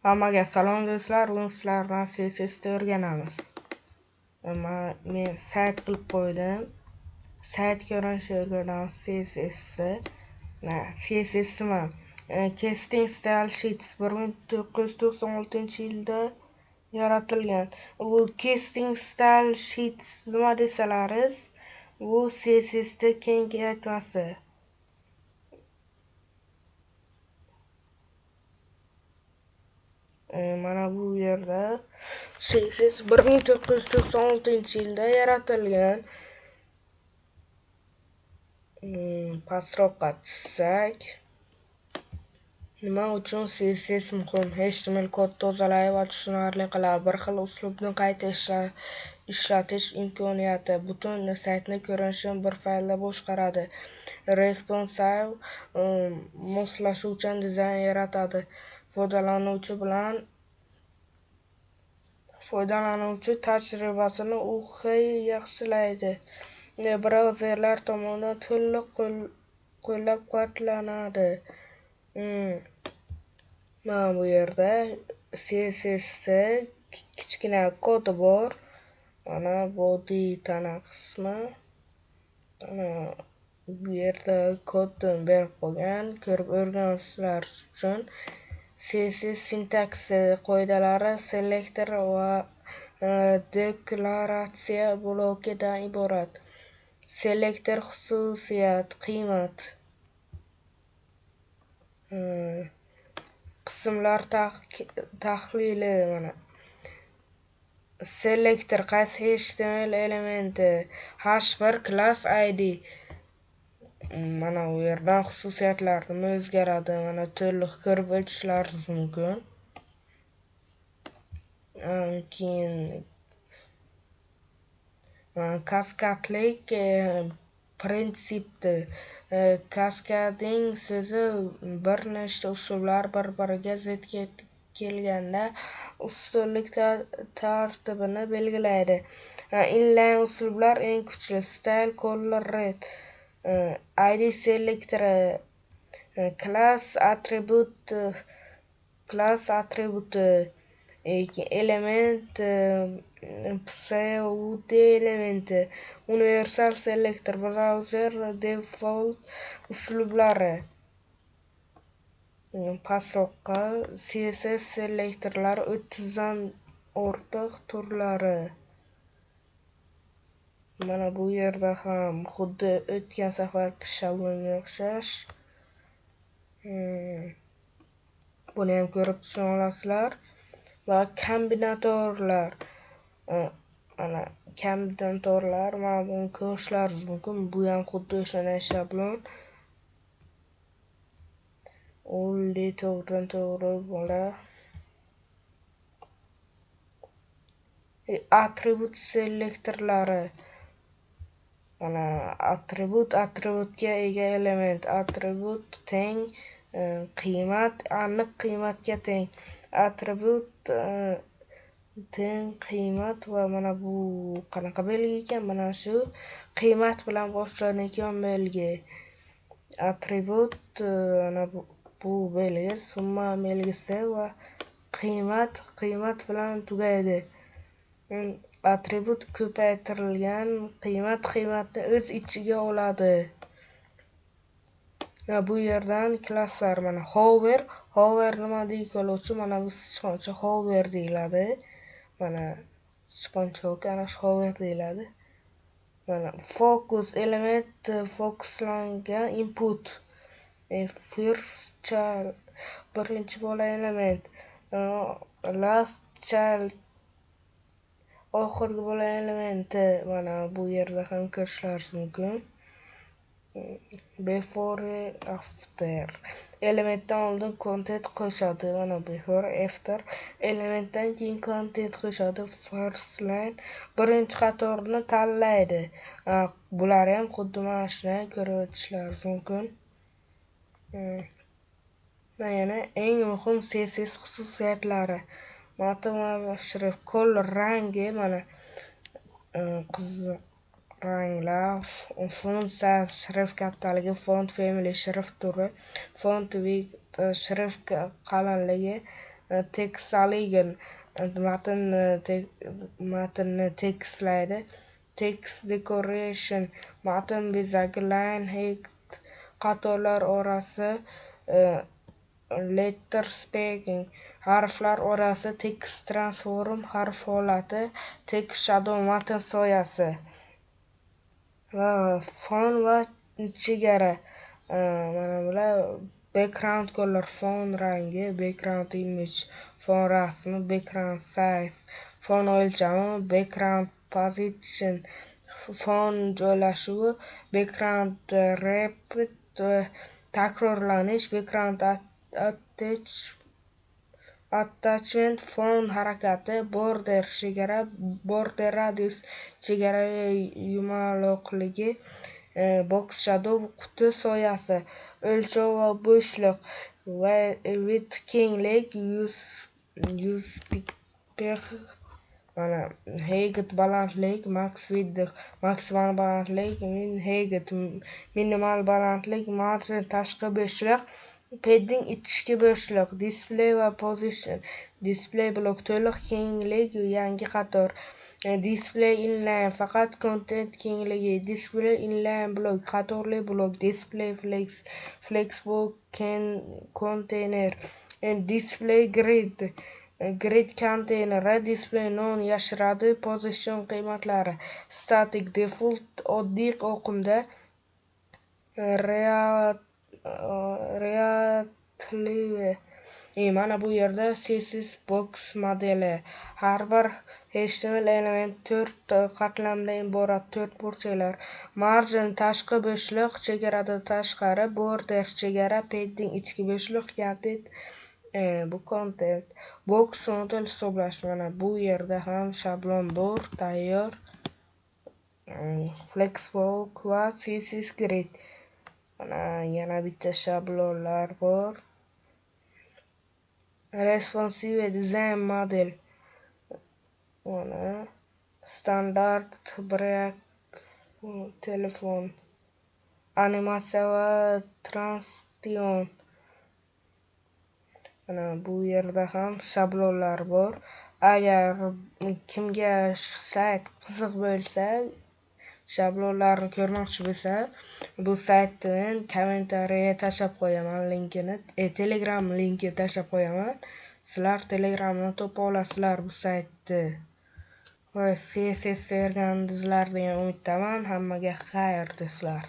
Hammaga salom do'stlar, bugun sizlar bilan CSS'ni o'rganamiz. Men sayt qilib qo'ydim. Sayt ko'rinishini o'rganamiz CSS'ni. CSS nima? Casting Style Sheets 1996-yilda yaratilgan. Bu Casting Style Sheets nima desalaringiz, bu CSS'da kengaytmasi. Mana bu yerda CSS 1996-yilda yaratilgan. Pastroqqa tushsak, nima uchun CSS muhim? HTML kod tozalay va tushunarli qiladi. Bir xil uslubni qayta ishlatish imkoniyati. Butun saytni ko'rinishini bir faylda boshqaradi. Responsive moslashuvchan dizayn yaratadi. Foydalanuvchi tajribasini yaxshilaydi. Brauzerlar tomonidan to'liq qo'llab-quvvatlanadi. Mana bu yerda CSS'da kichkina kod bor. Mana body tana qismi. Mana bu yerda kodni berib qo'ygan. Ko'rib o'rganishlar uchun CSS sintaksi qoidalari selektor va deklaratsiya blokidan iborat. Selektor xususiyat, qiymat, qismlar tahlili. Mana selektor qaysi HTML elementi, H1 class ID. Mana bu yerdan xususiyatlar nima o'zgaradi, mana to'liq ko'rib o'tishlaringiz mumkin. Keyin kaskadlik prinsipdi. Kaskading so'zi bir nechta uslublar bir-biriga zid kelganda ustunlik tartibini belgilaydi. Inline uslublar eng kuchli. Style color red. ID selektori, class attributi, element pseudo elementi, universal selektor, browser default uslublari. Pastroqqa CSS selektorlar 30 dan ortiq turlari. Mana bu yerda ham xuddi o'tgan safargi shablonga o'xshash. Buni ham ko'rib tushuna olasizlar. Va kombinatorlar. Mana kombinatorlar, mana buni ko'rishlaringiz mumkin. Bu ham xuddi o'sha shablon. O'li to'g'ridan-to'g'ri bo'lar. Attribut selektorlari. Mana attributga ega element. Attribut teng qiymat, aniq qiymatga teng. Attribut teng qiymat va mana bu qanaqa belgi ekan? Mana shu qiymat bilan boshlanadigan belgi. Attribut mana bu belgi summa belgisi va qiymat bilan tugaydi. Attribut ko'paytirilgan qiymatni o'z ichiga oladi. Bu yerdan klasslar, mana hover nima deyiluvchi, mana bu sichqoncha hover deyiladi. Mana sichqoncha ana shu hover deyiladi. Mana focus element fokuslangan input. First child birinchi bola element. Last child oxirgi bola elementi. Mana bu yerda ham ko'rishlaringiz mumkin. Before after elementdan oldin content qo'shadi. Mana before after elementdan keyin content qo'shadi. First line birinchi qatorni tanlaydi. Bular ham xuddi mana shuni ko'rib o'tishlaringiz mumkin. Yana eng muhim CSS xususiyatlari. Mana shrif color rangi, mana qizil ranglar, font size shrif kattaligi, font family shrif turi, font width shrif qalinligi, tekstligin matnni tekstlaydi. Text decoration matn bezagi, line height qatorlar orasi, letter spacing harflar orasi, text transform harf holati, text shadow matn soyasi va fon va chegara. Mana bular background color fon rangi, background image fon rasmi, background size fon o'lchami, background position fon joylashuvi, background repeat takrorlanish, background attachment fon harakati, border chegara, border radius chegara yumaloqligi, box shadow quti soyasi, o'lchov va bo'shliq, width kenglik, 100 pixel, mana height balandlik, max width maksimal balandlik, min height minimal balandlik, margin tashqi bo'shliq, padding ichki bo'shliq, display va position display blok to'liq kenglik, yangi qator, display inline faqat content kengligi, display inline blok qatorli blok, display flex bu container, display grid container, display non yashiradi, position qiymatlari, static default oddiy oqimda, reactive mana bu yerda CSS box modeli har bir HTML element 4 qatlamdan iborat 4 burchaklar, margin tashqi bo'shliq chegaradan tashqari, border chegara, padding ichki bo'shliq, content bu content box model hisoblash. Mana bu yerda ham shablon bor tayyor, flexbox va CSS grid. Mana yana bitta shablonlar bor, responsive design model, mana standart break telefon, animatsiya va transition. Mana bu yerda ham shablonlar bor. Agar kimga sayt qiziq bo'lsa, shablonlarni ko'rmoqchi bo'lsa, bu saytni kommentariyaga tashlab qo'yaman linkini, Telegram linki tashlab qo'yaman. Sizlar Telegramdan topa olasizlar bu saytni. Va CSS o'rgandingizlar degan umiddaman. Hammaga xayr do'stlar.